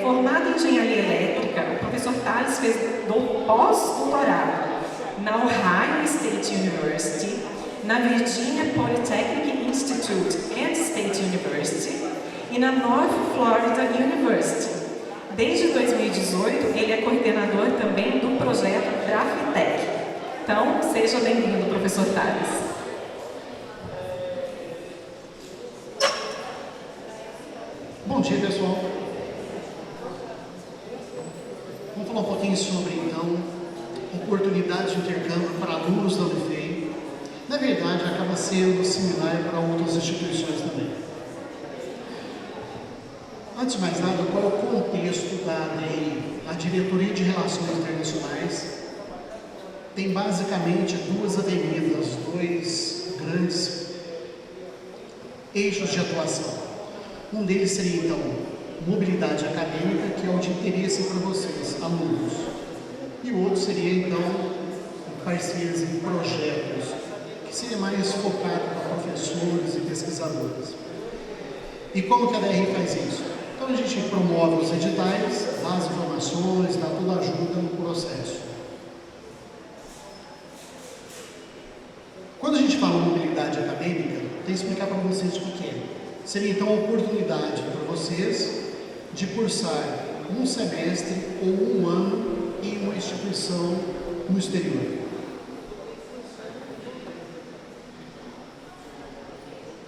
Formado em engenharia elétrica, o professor Tales fez pós-doutorado na Ohio State University, na Virginia Polytechnic Institute and State University e na North Florida University. Desde 2018, ele é coordenador também do projeto Grafitec. Então, seja bem-vindo, professor Tales. Bom dia, pessoal. Vamos falar um pouquinho sobre, então, oportunidades de intercâmbio para alunos da Unifei. Na verdade, acaba sendo similar para outras instituições também. Antes de mais nada, qual é o contexto da lei? A Diretoria de Relações Internacionais tem basicamente duas avenidas, dois grandes eixos de atuação. Um deles seria, então, mobilidade acadêmica, que é o de interesse para vocês, alunos. E o outro seria, então, parcerias em projetos, que seria mais focado para professores e pesquisadores. E como que a DR faz isso? Então, a gente promove os editais, dá as informações, dá toda a ajuda no processo. Quando a gente fala mobilidade acadêmica, tem que explicar para vocês o que é. Seria então a oportunidade para vocês de cursar um semestre ou um ano em uma instituição no exterior.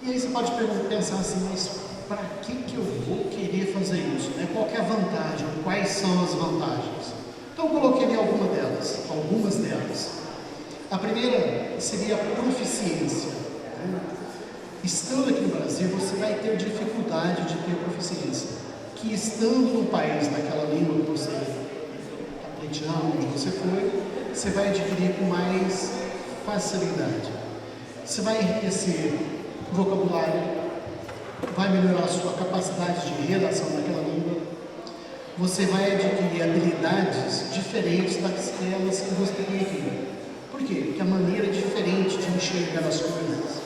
E aí você pode pensar assim, mas para que eu vou querer fazer isso? Né? Qual que é a vantagem? Quais são as vantagens? Então eu coloquei ali algumas delas. A primeira seria a proficiência. Né? Estando aqui no Brasil, você vai ter dificuldade de ter proficiência, que estando no país, naquela língua que você está pleiteando, onde você foi, você vai adquirir com mais facilidade. Você vai enriquecer o vocabulário, vai melhorar a sua capacidade de redação naquela língua, você vai adquirir habilidades diferentes daquelas que você tem aqui. Por quê? Porque a maneira é diferente de enxergar as coisas,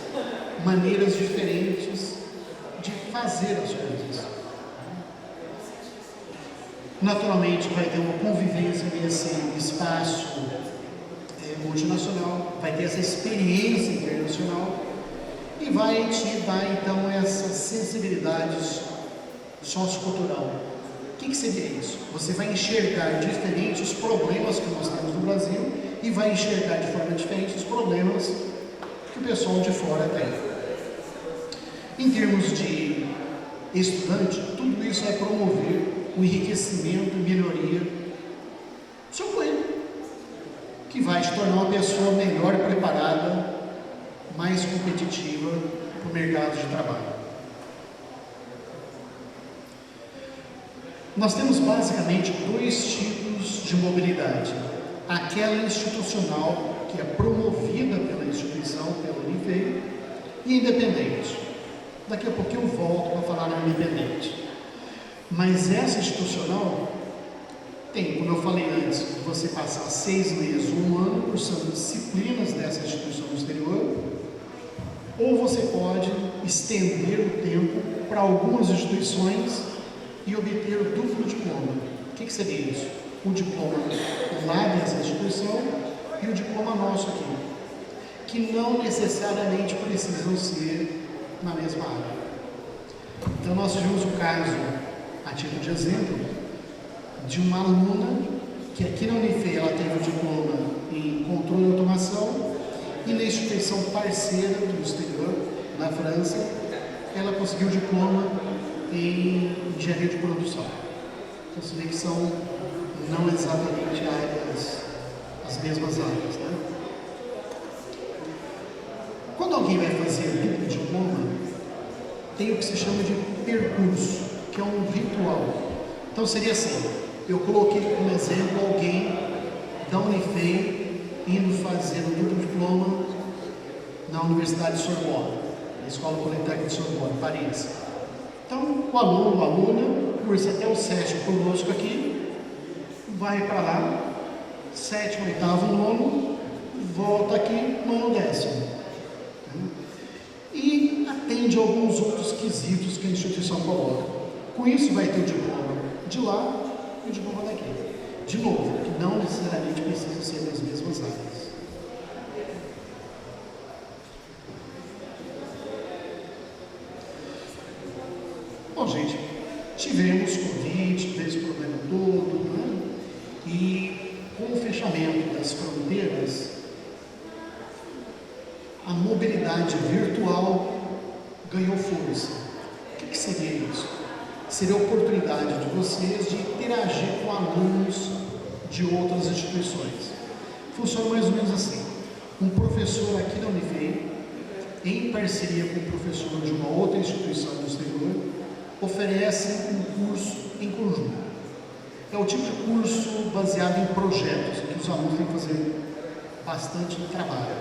maneiras diferentes de fazer as coisas. Naturalmente vai ter uma convivência nesse espaço multinacional, vai ter essa experiência internacional e vai te dar então essa sensibilidade sociocultural. O que seria isso? Você vai enxergar diferente os problemas que nós temos no Brasil e vai enxergar de forma diferente os problemas que o pessoal de fora tem. Em termos de estudante, tudo isso vai promover o enriquecimento e melhoria do seu coelho, que vai te tornar uma pessoa melhor preparada, mais competitiva para o mercado de trabalho. Nós temos basicamente dois tipos de mobilidade. Aquela institucional, que é promovida pela instituição, pela Unifei, e independente. Daqui a pouco eu volto para falar na independente. Mas essa institucional tem, como eu falei antes, você passar 6 meses ou um ano cursando disciplinas dessa instituição no exterior, ou você pode estender o tempo para algumas instituições e obter o duplo diploma. O que seria isso? O diploma lá dessa instituição e o diploma nosso aqui, que não necessariamente precisam ser na mesma área. Então nós tivemos um caso, a título de exemplo, de uma aluna que aqui na Unifei ela teve o diploma em controle e automação e na instituição parceira do exterior, na França, ela conseguiu o diploma em engenharia de produção. Então você vê que são não exatamente as mesmas áreas, né? Quando alguém vai fazer duplo diploma, tem o que se chama de percurso, que é um ritual. Então seria assim, eu coloquei como exemplo alguém da Unifei indo fazer o duplo diploma na Universidade de Sorbonne, na Escola Politécnica de Sorbonne, Paris. Então o aluno, a aluna, cursa até o 7º conosco aqui, vai para lá, 7º, 8º, 9º, volta aqui, 9º, 10º. E atende a alguns outros quesitos que a instituição coloca. Com isso vai ter o diploma de lá e o diploma daqui. De novo, que não necessariamente precisam ser das mesmas áreas. Bom, gente, tivemos Covid, tivemos esse problema todo, né? E com o fechamento das fronteiras, a mobilidade virtual ganhou força. O que seria isso? Seria a oportunidade de vocês de interagir com alunos de outras instituições. Funciona mais ou menos assim. Um professor aqui da Unifei, em parceria com um professor de uma outra instituição do exterior, oferece um curso em conjunto. É o tipo de curso baseado em projetos, em que os alunos têm que fazer bastante trabalho.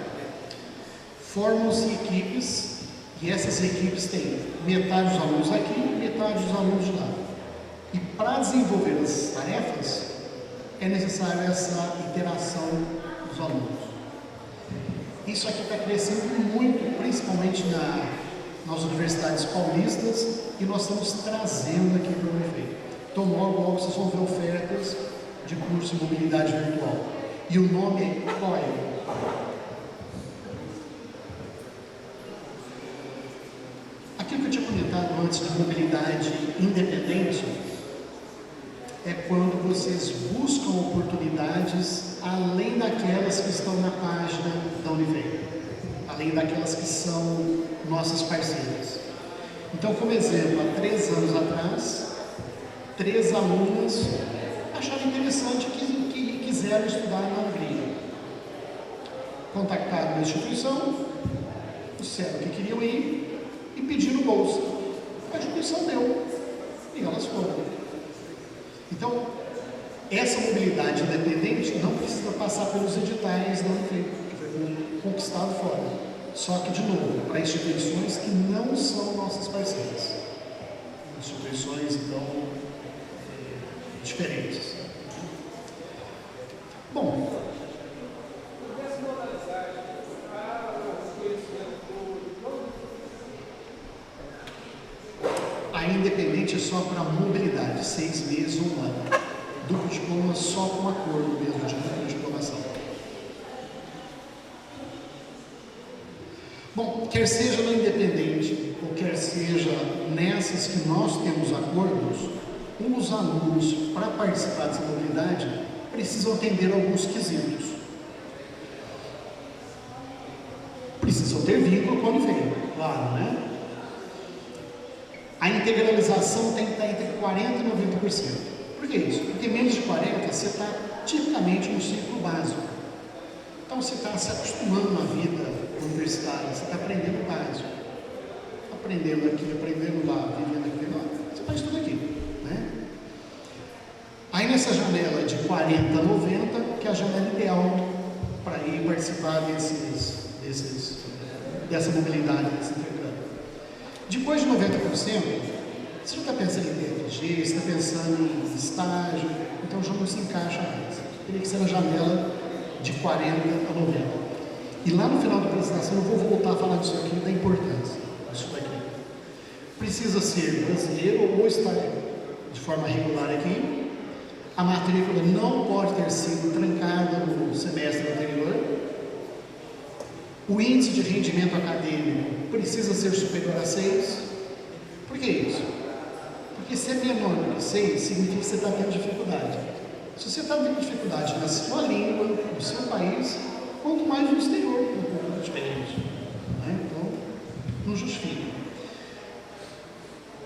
Formam-se equipes, e essas equipes têm metade dos alunos aqui e metade dos alunos de lá. E para desenvolver as tarefas, é necessária essa interação dos alunos. Isso aqui está crescendo muito, principalmente nas universidades paulistas, e nós estamos trazendo aqui para o Unifei. Então, logo vocês vão ver ofertas de curso de mobilidade virtual. E o nome é COIL. Aquilo que eu tinha comentado antes de mobilidade independente é quando vocês buscam oportunidades além daquelas que estão na página da Unifei, além daquelas que são nossas parceiras. Então, como exemplo, há 3 anos atrás, 3 alunas acharam interessante que quiseram estudar na Hungria. Contactaram a instituição, disseram que queriam ir e pediram bolsa. A instituição deu e elas foram. Então, essa mobilidade independente não precisa passar pelos editais da Unifei, que foi conquistado fora. Só que, de novo, para instituições que não são nossas parceiras. Instituições, então, diferentes. Bom, a independente é só para mobilidade, 6 meses ou 1 ano. Duplo diploma só com acordo mesmo de diplomação. Bom, quer seja na independente ou quer seja nessas que nós temos acordos, os alunos, para participar dessa mobilidade, precisam atender alguns quesitos. Precisam ter vínculo com a Unifei, claro, né? A integralização tem que estar entre 40% e 90%. Por que isso? Porque menos de 40% você está tipicamente no ciclo básico. Então você está se acostumando na vida universitária, você está aprendendo o básico. Aprendendo aqui, aprendendo lá, vivendo aqui, lá, você faz tudo aqui, né? Aí nessa janela de 40 a 90, que é a janela ideal para ir participar dessa mobilidade, desse intercâmbio. Depois de 90%, você já está pensando em TFG, você está pensando em estágio, então já não se encaixa mais. Teria que ser na janela de 40 a 90. E lá no final da apresentação eu vou voltar a falar disso aqui, da importância disso daqui. Precisa ser brasileiro ou estar de forma regular aqui. A matrícula não pode ter sido trancada no semestre anterior. O índice de rendimento acadêmico precisa ser superior a 6. Por que isso? Porque se é menor do que 6, significa que você está tendo dificuldade. Se você está tendo dificuldade na sua língua, no seu país, quanto mais no exterior, que é um pouco diferente. Né? Então, não justifica.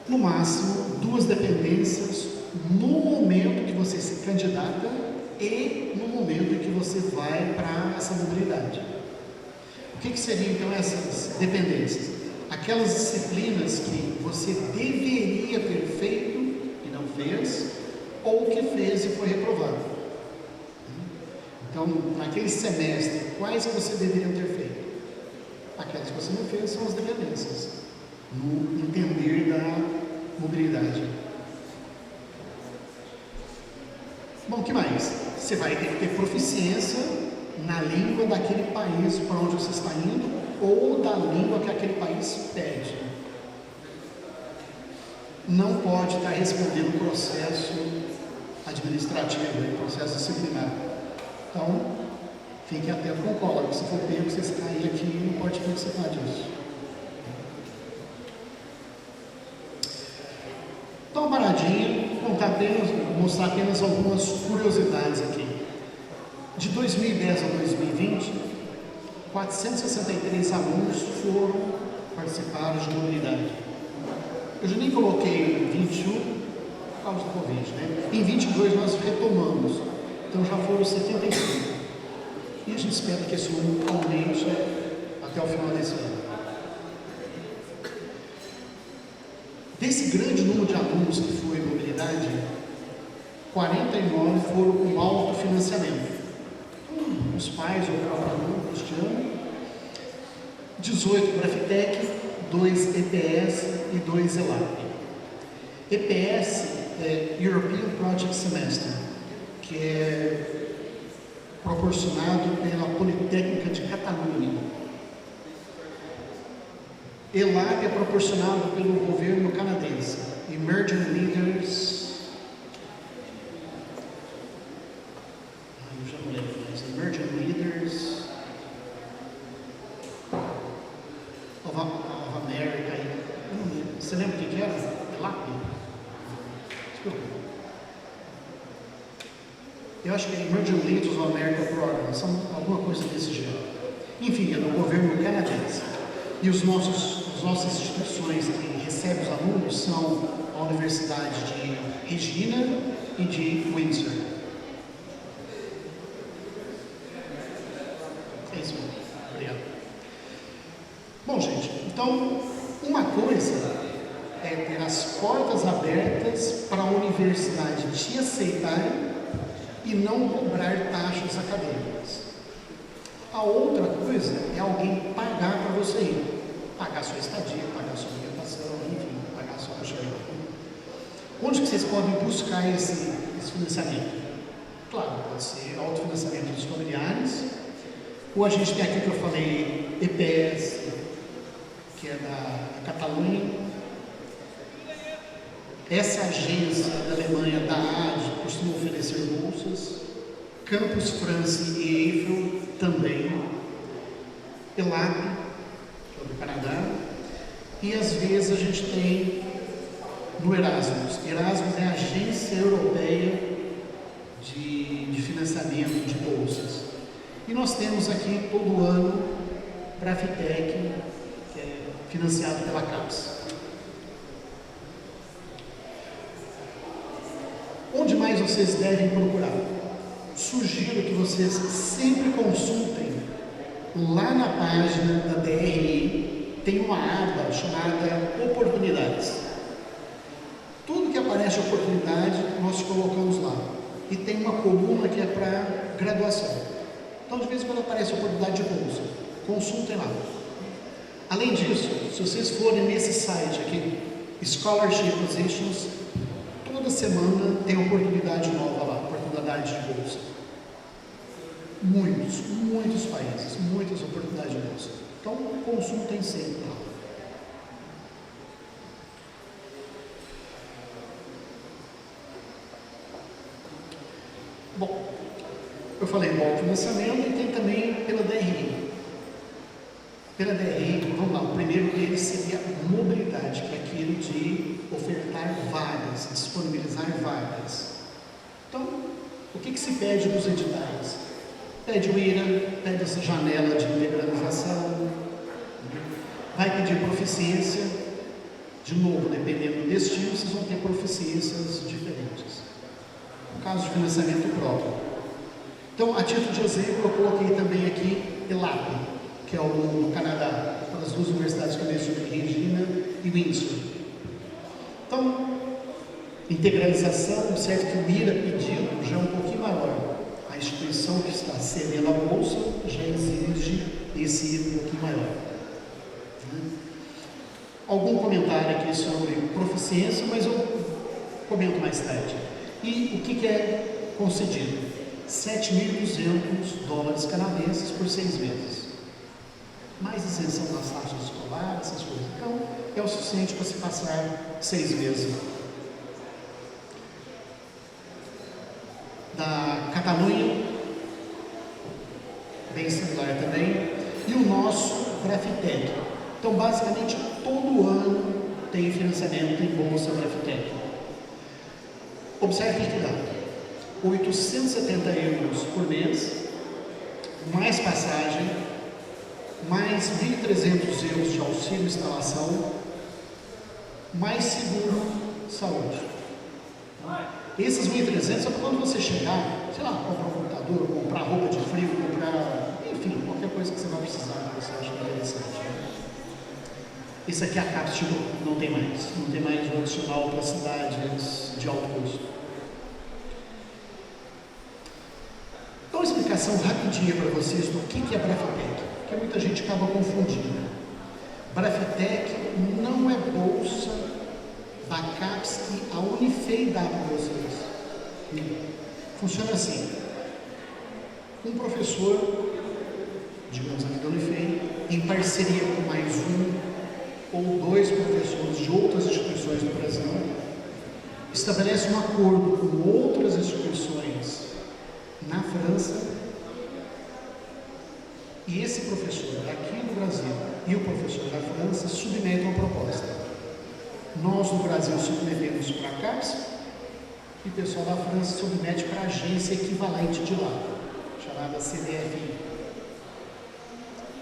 No máximo, 2 dependências no momento que você se candidata e no momento em que você vai para essa mobilidade. O que seriam então essas dependências? Aquelas disciplinas que você deveria ter feito e não fez, ou que fez e foi reprovado. Então, naquele semestre, quais que você deveria ter feito? Aquelas que você não fez são as dependências, no entender da mobilidade. Bom, o que mais? Você vai ter que ter proficiência na língua daquele país para onde você está indo, ou da língua que aquele país pede. não pode estar respondendo processo administrativo, processo disciplinar. Então, fiquem atentos com cola, porque se for pego, vocês caírem aqui, não pode participar disso. Então, paradinho, vou mostrar apenas algumas curiosidades aqui. De 2010 a 2020, 463 alunos participaram de mobilidade. Eu já nem coloquei 21 por causa do Covid, né? Em 22 nós retomamos, então já foram 75. E a gente espera que esse número aumente até o final desse ano. Desse grande número de alunos que foi em mobilidade, 49 foram com autofinanciamento. Os pais ou o próprio aluno este ano, 18 para a FITEC, 2 EPS e 2 ELAP. EPS é European Project Semester, que é proporcionado pela Politécnica de Catalunha. ELAP é proporcionado pelo governo canadense. Emerging Leaders. Eu já não lembro mais. Emerging Leaders of America. Eu não lembro. Você lembra o que era? ELAP? Desculpa. Eu acho que é Emerging Leaders of America Program. São alguma coisa desse gênero. Enfim, é do governo canadense. E as nossas instituições que recebem os alunos são a Universidade de Regina e de Windsor. É isso mesmo. Obrigado. Bom, gente, então, uma coisa é ter as portas abertas para a universidade te aceitar e não cobrar taxas acadêmicas. A outra coisa é alguém pagar para você ir. Pagar sua estadia, pagar sua alimentação, enfim, pagar sua alojamento. Onde que vocês podem buscar esse financiamento? Claro, pode ser autofinanciamento dos familiares, ou a gente tem aqui que eu falei, EPS, que é da Catalunha. Essa agência da Alemanha, da AD, costuma oferecer bolsas. Campus France e Eiffel também. ELAP, que é do Canadá. E às vezes a gente tem no Erasmus. Erasmus é a agência europeia de financiamento de bolsas. E nós temos aqui todo ano para a FITEC, que é financiado pela CAPES. Onde mais vocês devem procurar? Sugiro que vocês sempre consultem lá na página da DRI, tem uma aba chamada Oportunidades. Tudo que aparece oportunidade, nós colocamos lá. E tem uma coluna que é para graduação. Então, de vez em quando aparece oportunidade de bolsa. Consultem lá. Além disso, se vocês forem nesse site aqui, Scholarship Positions, toda semana tem oportunidade nova lá, oportunidade de bolsa. Muitos países, muitas oportunidades de bolsa. Então, consultem sempre lá. Bom, eu falei do autofinanciamento e tem também pela DRI. Pela DRI, vamos lá, o primeiro deles seria mobilidade, que é aquele de ofertar vagas, disponibilizar vagas. Então, o que se pede dos editais? Pede o IRA, pede essa janela de integralização, vai pedir proficiência. De novo, dependendo do destino, vocês vão ter proficiências diferentes. No caso de financiamento próprio. Então, a título de exemplo, eu coloquei também aqui ELAP, que é o do Canadá, para as duas universidades que eu mencionei, Regina e Windsor. Então, integralização, observe que o IRA pedido já é um pouquinho maior. A instituição que está cedendo a bolsa já exige esse IRA um pouquinho maior. Algum comentário aqui sobre proficiência, mas eu comento mais tarde. E o que é concedido? $7.200 canadenses por 6 meses. mais isenção das taxas escolares, essas coisas. Então, é o suficiente para se passar 6 meses. Da Catalunha, bem similar também, e o nosso Grafitec. Então, basicamente, todo ano tem financiamento em bolsa Grafitec. Observe que dá 870 euros por mês, mais passagem, mais 1.300 euros de auxílio instalação, mais seguro saúde. Esses 1.300 é para quando você chegar, sei lá, comprar um computador, comprar roupa de frio, comprar, enfim, qualquer coisa que você vai precisar, que você acha interessante. Esse aqui a CAPES não tem mais. Não tem mais o adicional para cidades de alto custo. Então, uma explicação rapidinha para vocês do que é Brafitec, porque muita gente acaba confundindo. Brafitec não é bolsa da CAPES que a Unifei dá para vocês. Funciona assim. Um professor, digamos aqui da Unifei, em parceria com mais um ou 2 professores de outras instituições do Brasil, estabelece um acordo com outras instituições na França, e esse professor aqui no Brasil e o professor da França submetem uma proposta. Nós no Brasil submetemos para a CAPES e o pessoal da França submete para a agência equivalente de lá, chamada CDFI.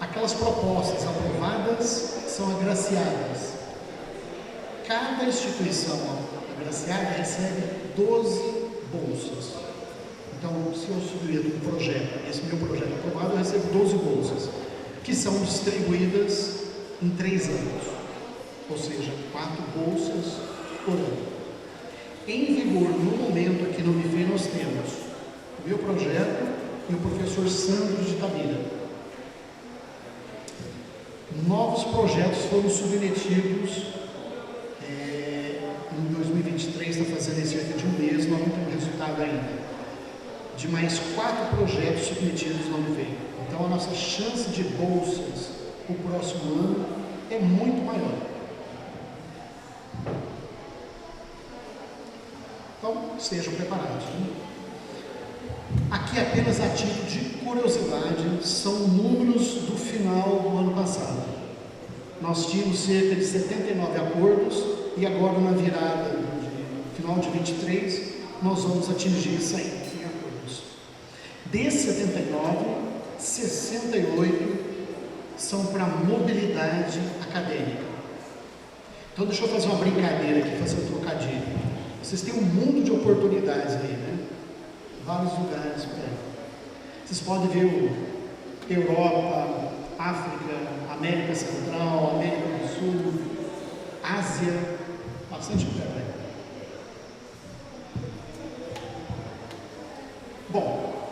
Aquelas propostas aprovadas são agraciadas. Cada instituição agraciada recebe 12 bolsas. Então, se eu submeto um projeto, esse meu projeto aprovado, eu recebo 12 bolsas, que são distribuídas em 3 anos, ou seja, 4 bolsas por ano. Em vigor, no momento aqui no Unifei, nós temos o meu projeto e o professor Sandro de Itabira. Novos projetos foram submetidos em 2023, está fazendo cerca de um mês, nós não temos resultado ainda, de mais 4 projetos submetidos no Unifei. Então a nossa chance de bolsas para o próximo ano é muito maior. Então estejam preparados. Né? Aqui apenas a título de curiosidade, são números do final do ano passado. Nós tínhamos cerca de 79 acordos e agora na virada de final de 23 nós vamos atingir 100 acordos. Desses 79, 68 são para mobilidade acadêmica. Então deixa eu fazer uma brincadeira aqui, fazer um trocadilho. Vocês têm um mundo de oportunidades aí, né? Vários lugares por aí. Vocês podem ver Europa, África, América Central, América do Sul, Ásia, bastante lugar aí. Bom,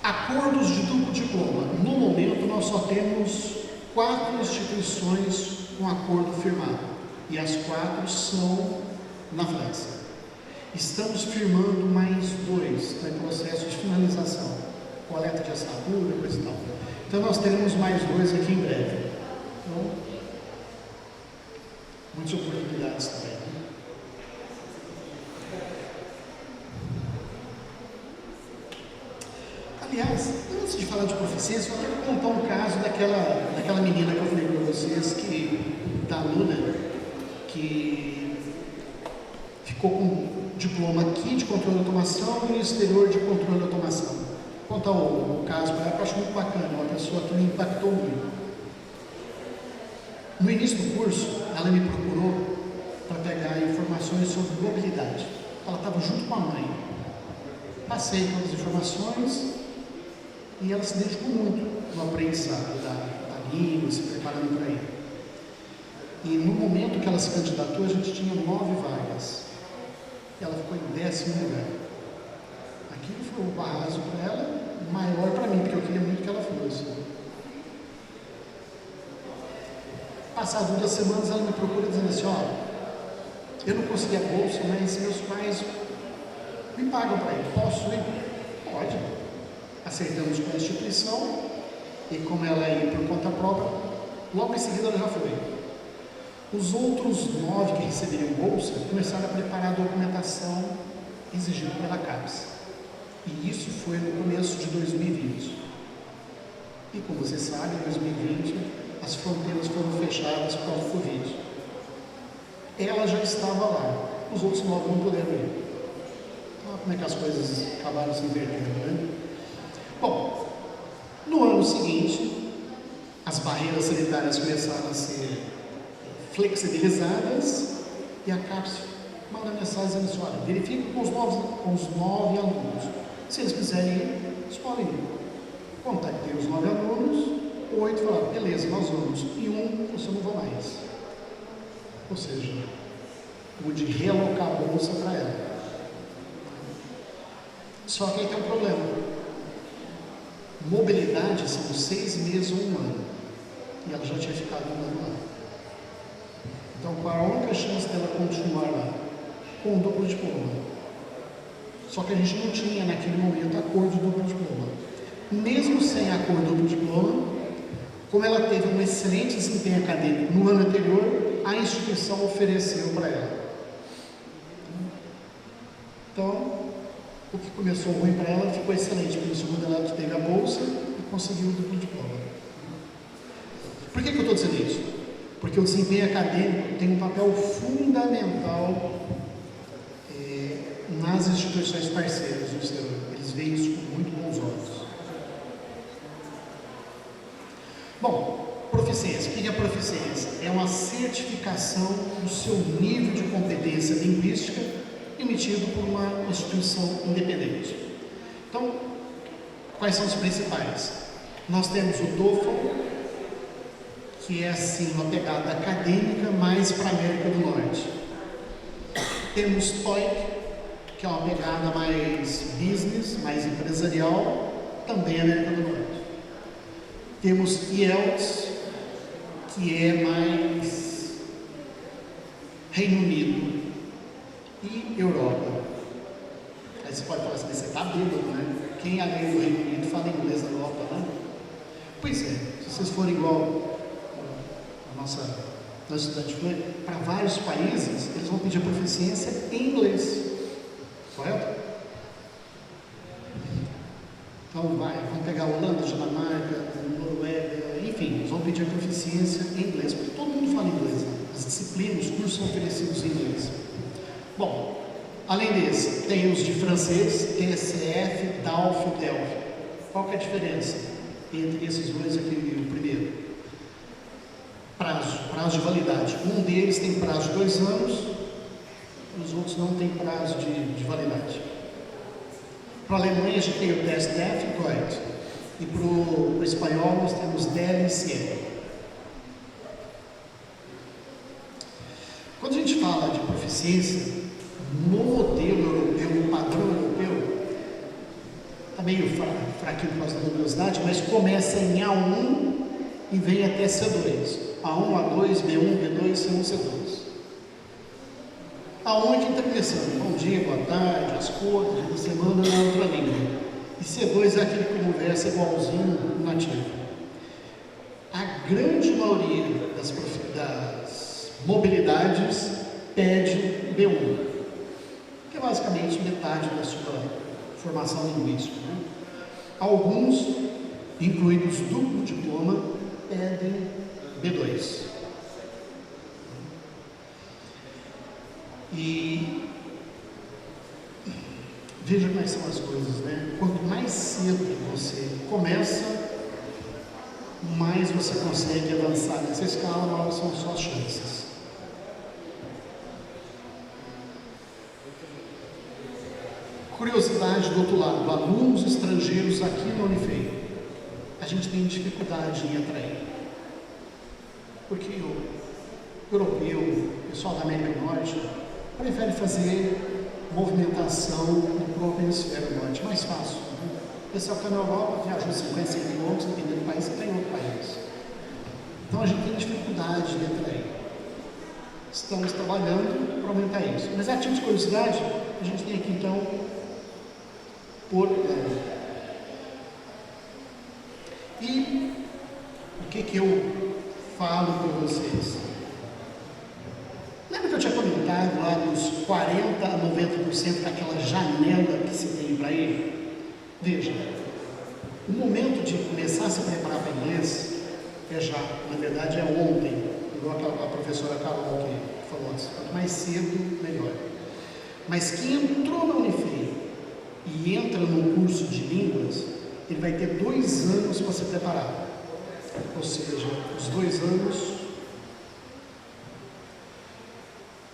acordos de duplo diploma. No momento nós só temos 4 instituições com acordo firmado, e as 4 são na França. Estamos firmando mais 2, está em processo de finalização, coleta de assinatura, coisa e tal. Então nós teremos mais 2 aqui em breve. Então, muitas oportunidades também. Né? Aliás, antes de falar de proficiência, eu quero contar um caso daquela menina que eu falei para vocês, da aluna, que ficou com diploma aqui de controle de automação e no exterior de controle de automação. Vou contar o caso para ela, que eu acho muito bacana, uma pessoa que me impactou muito. No início do curso, ela me procurou para pegar informações sobre mobilidade. Ela estava junto com a mãe. Passei todas as informações e ela se dedicou muito no aprendizado da língua, se preparando para ir. E no momento que ela se candidatou, a gente tinha 9 vagas. Ela ficou em 10º lugar. Aquilo foi um arraso para ela, maior para mim, porque eu queria muito que ela fosse. Passadas 2 semanas, ela me procura dizendo assim: ó, eu não consegui a bolsa, mas meus pais me pagam para ir. Posso ir? Pode. Aceitamos com a instituição, e como ela ia por conta própria, Logo em seguida ela já foi. Os outros 9 que receberiam bolsa começaram a preparar a documentação exigida pela CAPES. E isso foi no começo de 2020. E como você sabe, em 2020 as fronteiras foram fechadas por causa do Covid. Ela já estava lá, os outros 9 não puderam ir. Então, como é que as coisas acabaram se invertendo, né? Bom, no ano seguinte, as barreiras sanitárias começaram a ser flexibilizadas e a CAPES manda mensagem dizendo assim: olha, verifique com os 9 alunos. Se eles quiserem ir, escolhem ir. Contactei os 9 alunos, 8 falaram: beleza, nós vamos. E um, você não vai mais. Ou seja, pude realocar a bolsa para ela. Só que aí tem um problema. Mobilidade são 6 meses ou 1 ano. E ela já tinha ficado 1 ano lá. Então, qual a única chance dela continuar lá? Com o duplo diploma. Só que a gente não tinha naquele momento acordo de duplo diploma. Mesmo sem acordo de duplo diploma, como ela teve um excelente desempenho acadêmico no ano anterior, a instituição ofereceu para ela. Então, o que começou ruim para ela ficou excelente, porque no segundo ela teve a bolsa e conseguiu o duplo diploma. Por que eu estou dizendo isso? Porque o desempenho acadêmico tem um papel fundamental nas instituições parceiras do exterior. Eles veem isso com muito bons olhos. Bom, proficiência. O que é proficiência? É uma certificação do seu nível de competência linguística emitido por uma instituição independente. Então, quais são os principais? Nós temos o TOEFL, que é assim uma pegada acadêmica mais para a América do Norte. Temos TOEIC, que é uma pegada mais business, mais empresarial, também América do Norte. Temos IELTS, que é mais Reino Unido e Europa. Aí você pode falar assim: você está bêbado, né? Quem além do Reino Unido fala inglês na Europa, né? Pois é, se vocês forem igual a nossa estudante foi, para vários países, eles vão pedir proficiência em inglês. Correto? Então vamos pegar Holanda, Dinamarca, Noruega, enfim, eles vão pedir proficiência em inglês, porque todo mundo fala inglês, né? As disciplinas, os cursos são oferecidos em inglês. Bom, além desse, tem os de francês, TCF, DALF e DELF. Qual que é a diferença entre esses dois aqui e o primeiro? Prazo de validade. Um deles tem prazo de 2 anos, os outros não têm prazo de validade. Para a Alemanha a gente tem o TESDEF e TOEIC. E para o espanhol nós temos DEL e CIE. Quando a gente fala de proficiência, no modelo europeu, no padrão europeu, está meio fraquinho por causa da numerosidade, mas começa em A1 e vem até C2. A1, A2, B1, B2, C1, C2. A1 é quem está começando. Bom dia, boa tarde, as cores, da semana na outra língua. E C2 é aquele que conversa igualzinho no nativo. A grande maioria das mobilidades pede B1, que é basicamente metade da sua formação linguística, né? Alguns, incluídos duplo diploma, pedem B2. E veja quais são as coisas, né? Quanto mais cedo você começa, mais você consegue avançar nessa escala, maiores são suas chances. Curiosidade do outro lado: alunos estrangeiros aqui no Unifei, a gente tem dificuldade em atrair, porque o europeu, o pessoal da América do Norte, prefere fazer movimentação no próprio hemisfério norte, mais fácil. Né? O pessoal que está na Europa viajou 50, 100 quilômetros, dependendo do país, você está em outro país. Então a gente tem dificuldade de atrair. Estamos trabalhando para aumentar isso. Mas a título de curiosidade, a gente tem aqui então Portugal. E o que eu falo por vocês. Lembra que eu tinha comentado lá dos 40% a 90% daquela janela que se tem para ir? Veja, o momento de começar a se preparar para inglês é já, na verdade é ontem, igual a professora Carol que falou antes, quanto mais cedo, melhor. Mas quem entrou na Unifei e entra no curso de línguas, ele vai ter 2 anos para se preparar. Ou seja, os 2 anos...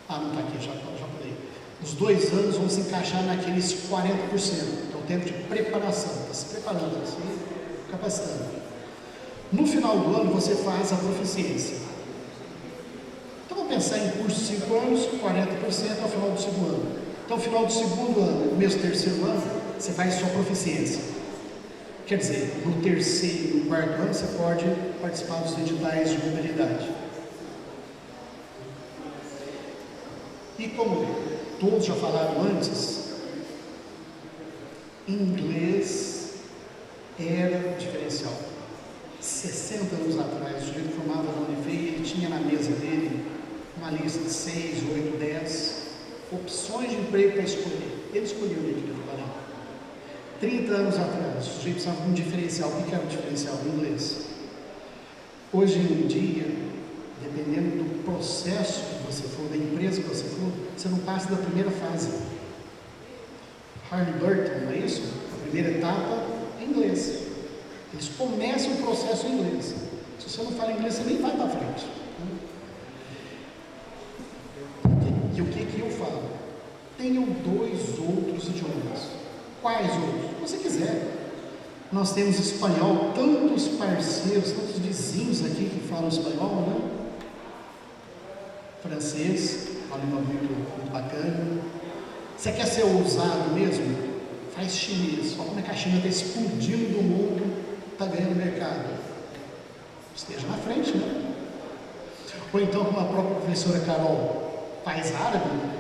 não está aqui, já falei. Os 2 anos vão se encaixar naqueles 40%. Então, tempo de preparação, está se preparando, está se capacitando. No final do ano, você faz a proficiência. Então, vamos pensar em curso de 5 anos, 40% ao final do 2º ano. Então, no final do 2º ano, começo do 3º ano, você faz sua proficiência. Quer dizer, no 3º e no 4º ano, você pode participar dos editais de mobilidade. E como todos já falaram antes, inglês era diferencial. 60 anos atrás, o sujeito formava na Unifei, ele tinha na mesa dele uma lista de 6, 8, 10 opções de emprego para escolher. Ele escolheu onde ele queria trabalhar. 30 anos atrás, o sujeito precisava de um diferencial. O que era o diferencial? O inglês. Hoje em dia, dependendo do processo que você for, da empresa que você for, você não passa da primeira fase. Halliburton, não é isso? A primeira etapa é inglês. Eles começam o processo em inglês. Se você não fala inglês, você nem vai para frente. E o que eu falo? Tenham 2 outros idiomas. Quais outros? Se você quiser. Nós temos espanhol, tantos parceiros, tantos vizinhos aqui que falam espanhol, né? Francês, uma língua muito bacana. Você quer ser ousado mesmo? Faz chinês. Olha como é que a China está explodindo do mundo, está ganhando mercado. Esteja na frente, né? Ou então, como a própria professora Carol, faz árabe, né?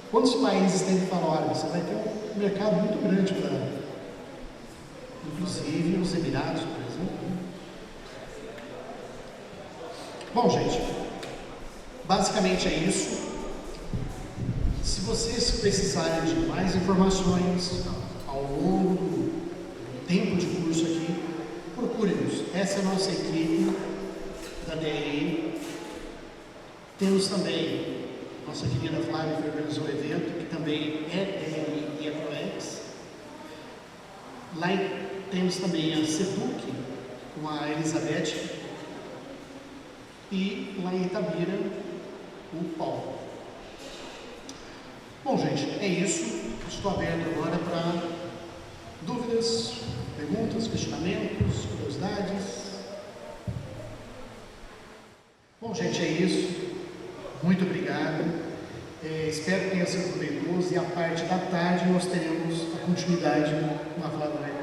Quantos países tem que falar árabe? Você vai ter um mercado muito grande para ela. Inclusive os Emirados, por exemplo. Bom, gente, basicamente é isso. Se vocês precisarem de mais informações ao longo do tempo de curso aqui, procure-nos. Essa é a nossa equipe da DRI. Temos também nossa querida Flávia que organizou o evento, que também é DRI e é ProEx. Lá temos também a SEDUC, com a Elizabeth, e lá em Itabira, o Paulo. Bom, gente, é isso. Estou aberto agora para dúvidas, perguntas, questionamentos, curiosidades. Bom, gente, é isso. Muito obrigado. Espero que tenha sido proveitoso e a parte da tarde nós teremos a continuidade com a Flávia.